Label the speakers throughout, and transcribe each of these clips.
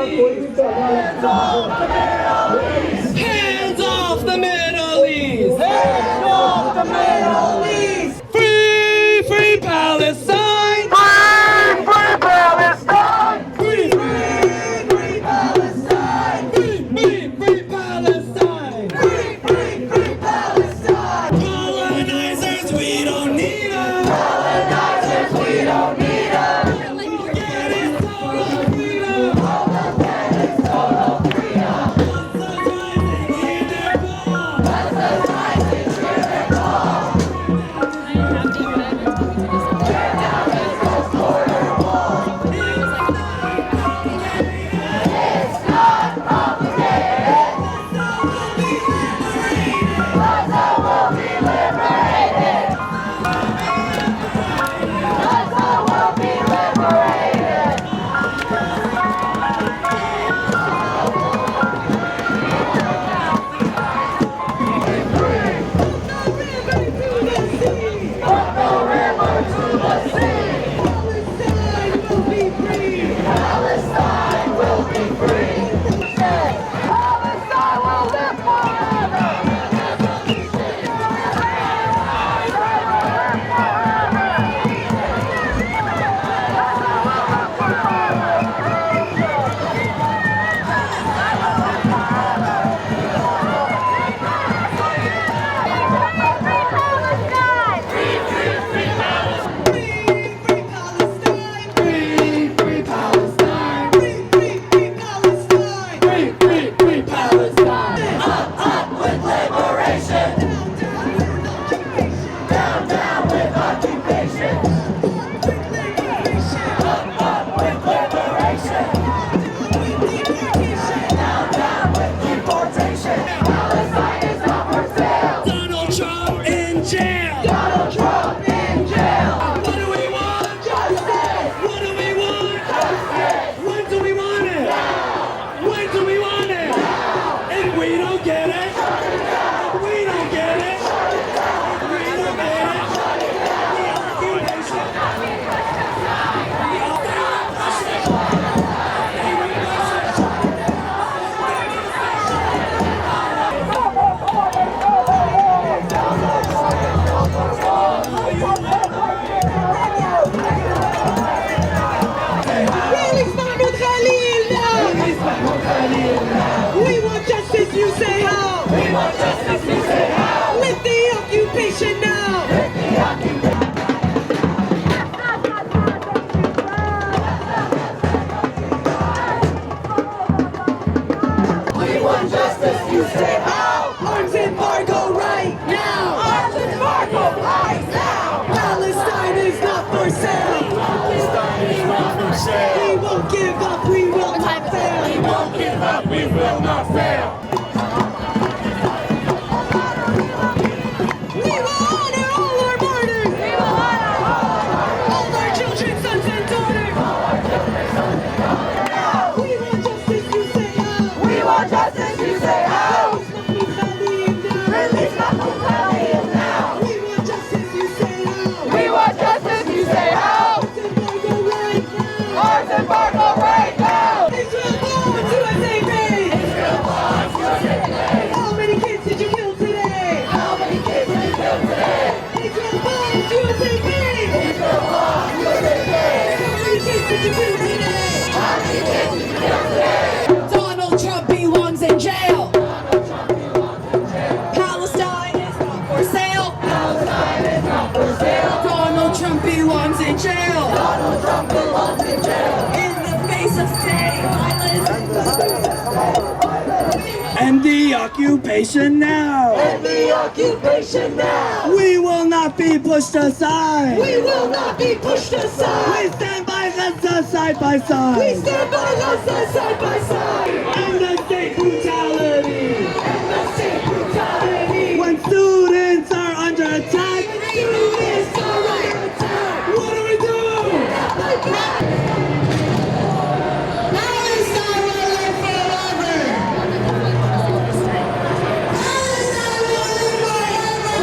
Speaker 1: Hands off the Middle East!
Speaker 2: Hands off the Middle East!
Speaker 1: Free, free Palestine!
Speaker 2: Free, free Palestine!
Speaker 1: Free,
Speaker 2: Free, free Palestine!
Speaker 1: free, free, free Palestine!
Speaker 2: Free, free, free Palestine!
Speaker 1: Colonizers, we don't need them!
Speaker 2: Colonizers, we don't need them!
Speaker 1: Get it, total freedom!
Speaker 2: Total freedom!
Speaker 1: Muslims rising, hear their call!
Speaker 2: Muslims rising, hear their call! Tear down Israel's border wall! It's not complicated! Gaza will be liberated! Gaza will be liberated! From the river to the sea! Palestine will be free! Palestine will live forever!
Speaker 1: Free, free Palestine! Free, free Palestine!
Speaker 2: Up with liberation! Down with occupation! Up with liberation! Down with deportation! Palestine is not for sale!
Speaker 1: Donald Trump in jail!
Speaker 2: Donald Trump in jail!
Speaker 1: What do we want?
Speaker 2: Justice!
Speaker 1: What do we want?
Speaker 2: Justice!
Speaker 1: When do we want it? When do we want it? If we don't get it, if we don't get it, if we don't get it, the occupation.
Speaker 3: Release Mahmoud Khalil now! We want justice, you say how?
Speaker 2: We want justice, you say how?
Speaker 3: Lift the occupation now!
Speaker 2: We want justice, you say how?
Speaker 3: Arms embargo right now!
Speaker 2: Arms embargo right now!
Speaker 3: Palestine is not for sale!
Speaker 2: Palestine is not for sale!
Speaker 3: We won't give up, we will not
Speaker 2: We
Speaker 3: fail!
Speaker 2: won't give up, we will not fail!
Speaker 3: We will honor all our martyrs!
Speaker 2: We will honor
Speaker 3: All our children, sons and daughters! We want justice, you say how?
Speaker 2: We want justice, you say how?
Speaker 3: Release Mahmoud Khalil now!
Speaker 2: Release Mahmoud Khalil now!
Speaker 3: We want justice, you say how?
Speaker 2: We want justice, you say how?
Speaker 3: Embargo right now!
Speaker 2: Arms embargo right now!
Speaker 3: Israel bonds USAP!
Speaker 2: Israel bonds USA!
Speaker 3: How many kids did you kill today?
Speaker 2: How many kids did you kill today?
Speaker 3: Israel bonds USAP!
Speaker 2: Israel bonds USA!
Speaker 3: How many kids did you kill today?
Speaker 2: How many kids did you kill today?
Speaker 3: Donald Trump belongs in jail!
Speaker 2: Donald Trump belongs in jail!
Speaker 3: Palestine is not for sale!
Speaker 2: Palestine is not for sale!
Speaker 3: Donald Trump belongs in jail!
Speaker 2: Donald Trump belongs in jail!
Speaker 3: In the face of state violence!
Speaker 1: End the occupation now!
Speaker 2: End the occupation now!
Speaker 1: We will not be pushed aside!
Speaker 3: We will not be pushed aside!
Speaker 1: We stand by Gaza side by side!
Speaker 3: We stand by Gaza side by side!
Speaker 1: End the state brutality!
Speaker 3: End the state brutality!
Speaker 1: When students are under attack,
Speaker 3: Students are under attack!
Speaker 1: what do we do?
Speaker 3: Palestine will live forever! Palestine will live forever!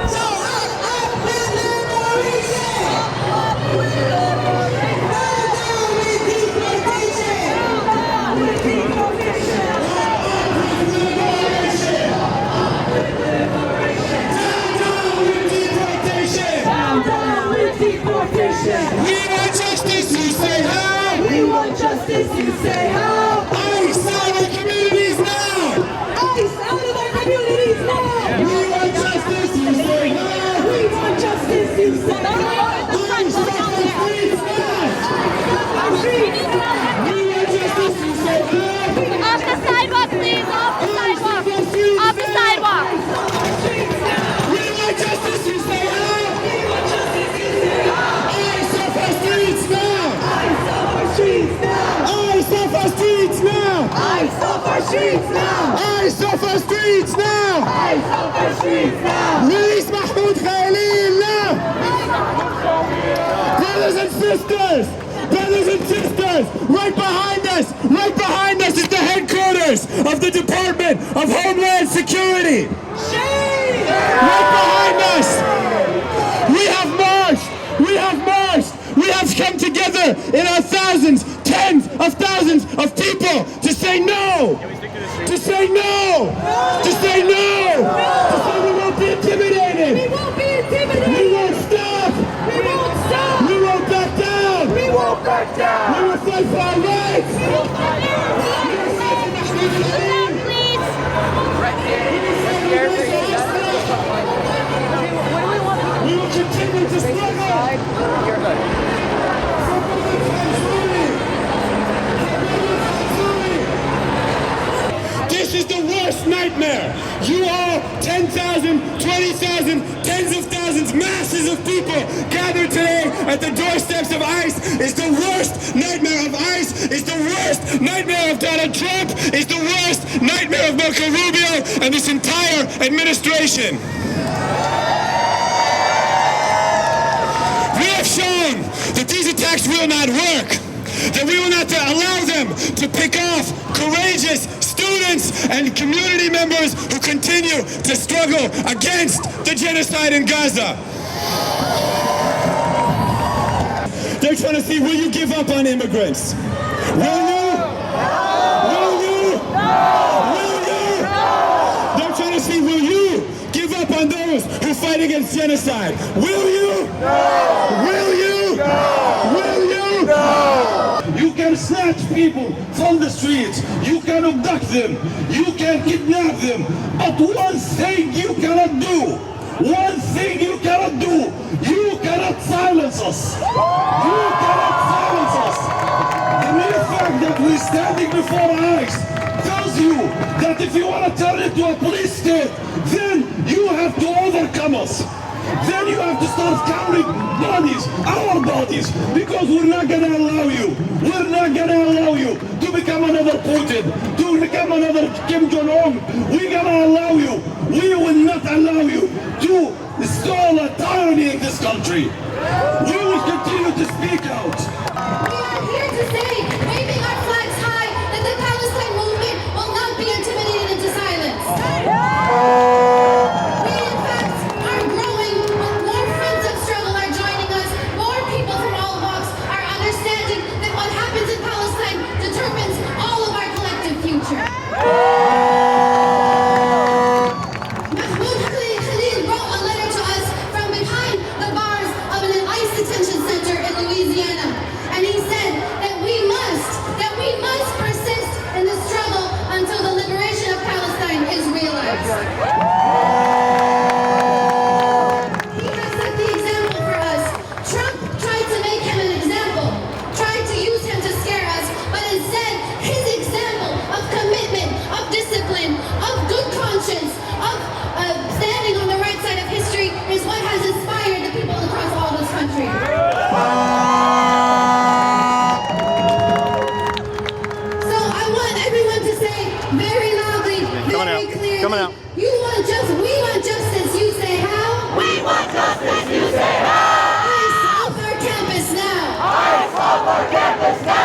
Speaker 3: So up with liberation! Down with deportation! We want justice, you say how?
Speaker 2: We want justice, you say how?
Speaker 3: ICE out of our communities now!
Speaker 2: ICE out of our communities now!
Speaker 3: We want justice, you say how?
Speaker 2: We want justice, you say how?
Speaker 3: ICE off the streets now! We want justice, you say how?
Speaker 4: Off the sidewalk, please. Off the sidewalk. Off the sidewalk.
Speaker 3: We want justice, you say how? ICE off our streets now!
Speaker 2: ICE off our streets now!
Speaker 3: ICE off our streets now!
Speaker 2: ICE off our streets now!
Speaker 3: ICE off our streets now!
Speaker 2: ICE off our streets now!
Speaker 3: Release Mahmoud Khalil now! Brothers and sisters! Brothers and sisters! Right behind us is the headquarters of the Department of Homeland Security! Right behind us! We have come together in our thousands, tens of thousands of people to say no! To say no! To say no! To say we won't be intimidated!
Speaker 2: We won't be intimidated!
Speaker 3: We won't stop!
Speaker 2: We won't stop!
Speaker 3: We won't back down!
Speaker 2: We won't back down!
Speaker 3: We will fight for our rights!
Speaker 4: Sit down, please.
Speaker 3: We will continue to struggle! This is the worst nightmare. You all, 10,000, 20,000, tens of thousands, masses of people gathered today at the doorsteps of ICE is the worst nightmare of ICE, is the worst nightmare of Donald Trump, is the worst nightmare of Marco Rubio and this entire administration. We have shown that these attacks will not work, that we will not allow them to pick off courageous students and community members who continue to struggle against the genocide in Gaza. They're trying to see, will you give up on immigrants? Will you? Will you? Will you? They're trying to see, will you give up on those who fight against genocide? Will you? Will you? Will you? You can snatch people from the streets, you can abduct them, you can kidnap them, but one thing you cannot do, you cannot silence us. You cannot silence us. The mere fact that we're standing before ICE tells you that if you want to turn it to a police state, then you have to overcome us. Then you have to start counting bodies, our bodies, because we're not going to allow you. We're not going to allow you to become another Putin, to become another Kim Jong-un. We're going to allow you. We will not allow you to install a tyranny in this country. We will continue to speak out.
Speaker 5: We are here to say, waving our flags high, that the Palestine movement will not be intimidated into silence. We, in fact, are growing. More friends of struggle are joining us. More people from all walks are understanding that what happens in Palestine determines all of our collective future. Mahmoud Khalil wrote a letter to us from behind the bars of an ICE detention center in Louisiana. And he said that we must persist in the struggle until the liberation of Palestine is realized. He has set the example for us. Trump tried to make him an example, tried to use him to scare us, but instead his example of commitment, of discipline, of good conscience, of standing on the right side of history is what has inspired the people across all this country. So I want everyone to say very loudly, very clearly, we want justice, you say how? We want justice, you say how? ICE off our campus now. ICE off our campus now.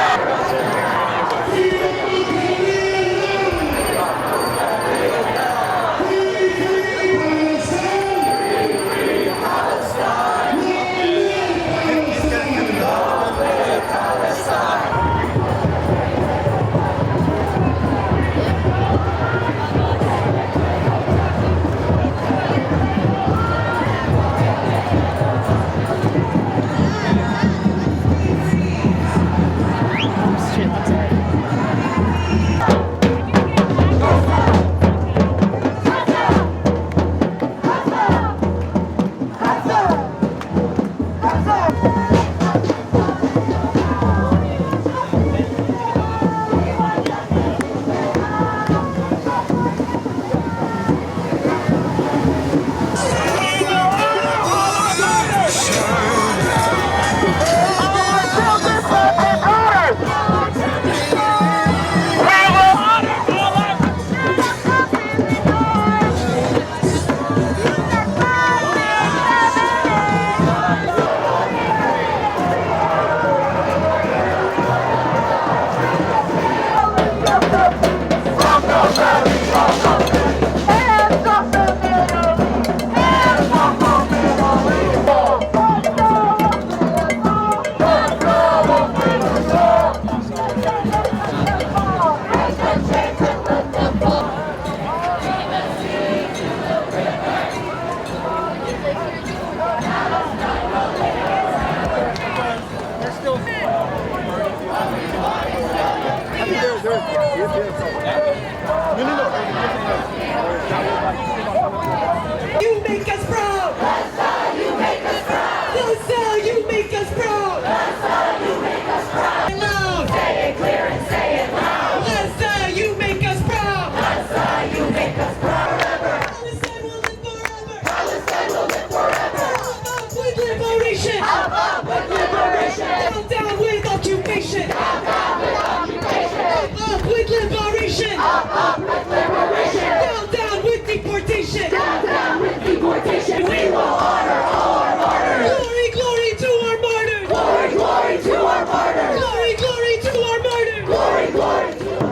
Speaker 1: You make us proud.
Speaker 2: That's how you make us proud.
Speaker 1: That's how you make us proud.
Speaker 2: That's how you make us proud.
Speaker 1: Loud.
Speaker 2: Say it clear and say it loud.
Speaker 1: That's how you make us proud.
Speaker 2: That's how you make us proud. Forever.
Speaker 1: Palestine will live forever.
Speaker 2: Palestine will live forever.
Speaker 1: Up with liberation.
Speaker 2: Up with liberation.
Speaker 1: Down, down with occupation.
Speaker 2: Down, down with occupation.
Speaker 1: Up with liberation.
Speaker 2: Up with liberation.
Speaker 1: Down, down with deportation.
Speaker 2: Down, down with deportation. We will honor all our martyrs.
Speaker 1: Glory, glory to our martyrs.
Speaker 2: Glory, glory to our martyrs.
Speaker 1: Glory, glory to our martyrs.
Speaker 2: Glory, glory to our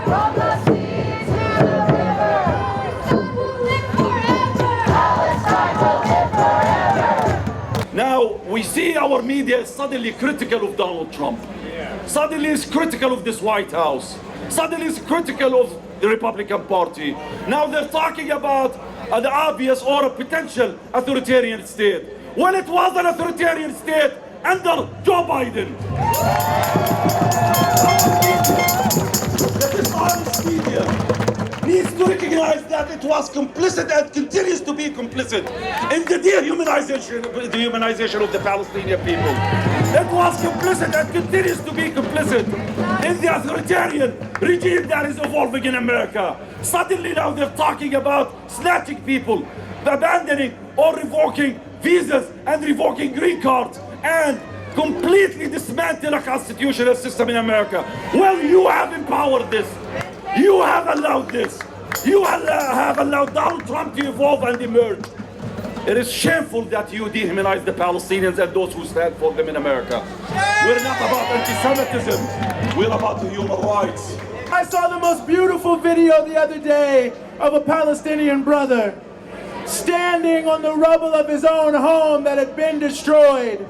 Speaker 2: from the sea to the river. Palestine will live forever. Palestine will live forever.
Speaker 3: Now, we see our media is suddenly critical of Donald Trump. Suddenly is critical of this White House. Suddenly is critical of the Republican Party. Now they're talking about an obvious or a potential authoritarian state. Well, it was an authoritarian state under Joe Biden. The dishonest media needs to recognize that it was complicit and continues to be complicit in the dehumanization of the Palestinian people. It was complicit and continues to be complicit in the authoritarian regime that is evolving in America. Suddenly now they're talking about snatching people, abandoning or revoking visas and revoking green cards and completely dismantle a constitutional system in America. Well, you have empowered this. You have allowed this. You have allowed Donald Trump to evolve and emerge. It is shameful that you dehumanize the Palestinians and those who stand for them in America. We're not about anti-Semitism. We're about the human rights.
Speaker 6: I saw the most beautiful video the other day of a Palestinian brother standing on the rubble of his own home that had been destroyed,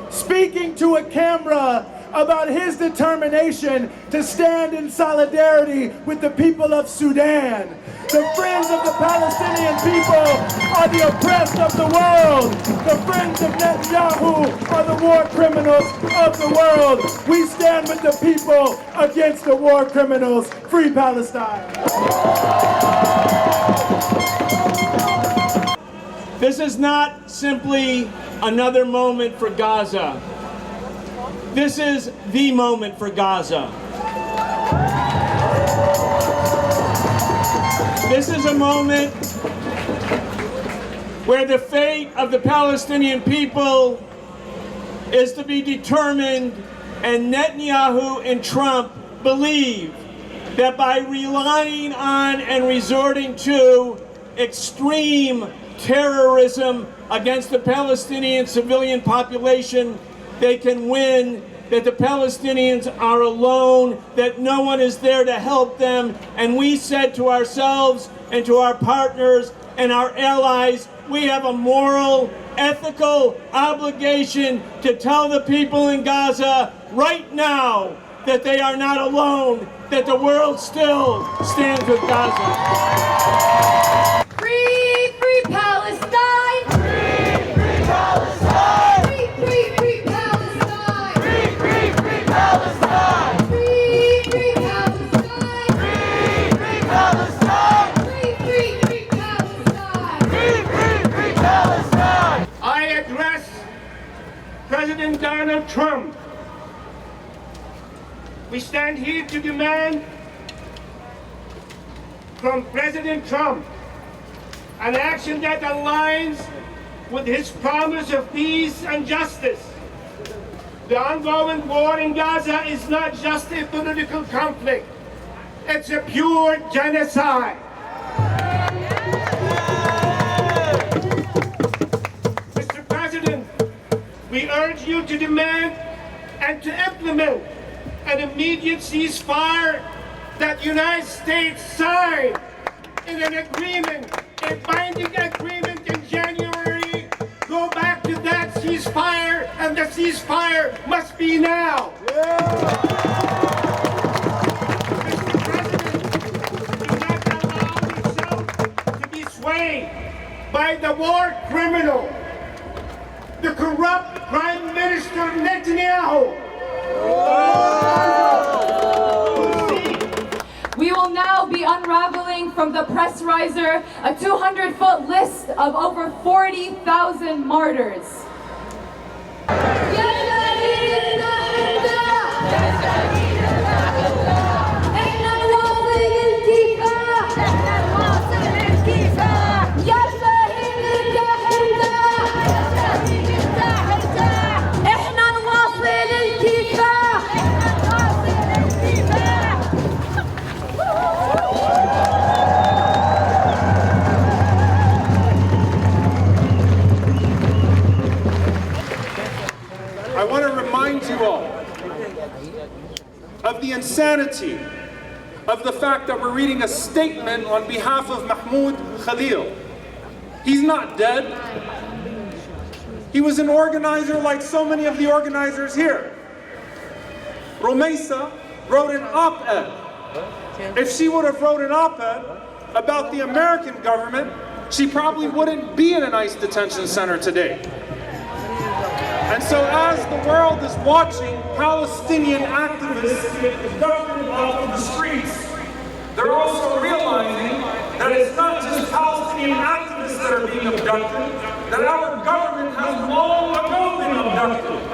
Speaker 6: speaking to a camera about his determination to stand in solidarity with the people of Sudan. The friends of the Palestinian people are the oppressed of the world. The friends of Netanyahu are the war criminals of the world. We stand with the people against the war criminals. Free Palestine. This is not simply another moment for Gaza. This is the moment for Gaza. This is a moment where the fate of the Palestinian people is to be determined, and Netanyahu and Trump believe that by relying on and resorting to extreme terrorism against the Palestinian civilian population, they can win, that the Palestinians are alone, that no one is there to help them. And we said to ourselves and to our partners and our allies, we have a moral, ethical obligation to tell the people in Gaza right now that they are not alone, that the world still stands with Gaza.
Speaker 4: Free, free Palestine!
Speaker 2: Free, free Palestine!
Speaker 4: Free, free, free Palestine!
Speaker 2: Free, free, free Palestine!
Speaker 4: Free, free Palestine!
Speaker 2: Free, free Palestine!
Speaker 4: Free, free, free Palestine!
Speaker 2: Free, free, free Palestine!
Speaker 7: I address President Donald Trump. We stand here to demand from President Trump an action that aligns with his promise of peace and justice. The ongoing war in Gaza is not just a political conflict, it's a pure genocide. Mr. President, we urge you to demand and to implement an immediate ceasefire that the United States signed in an agreement, a binding agreement in January. Go back to that ceasefire, and the ceasefire must be now. Mr. President, do not allow yourself to be swayed by the war criminal, the corrupt Prime Minister Netanyahu.
Speaker 8: We will now be unraveling from the press riser a 200-foot list of over 40,000 martyrs.
Speaker 9: I want to remind you all of the insanity of the fact that we're reading a statement on behalf of Mahmoud Khalil. He's not dead. He was an organizer like so many of the organizers here. Rümeysa wrote an op-ed. If she would have wrote an op-ed about the American government, she probably wouldn't be in an ICE detention center today. And so as the world is watching Palestinian activists get abducted off of the streets, they're also realizing that it's not just Palestinian activists that are being abducted, that our government has long ago been abducted.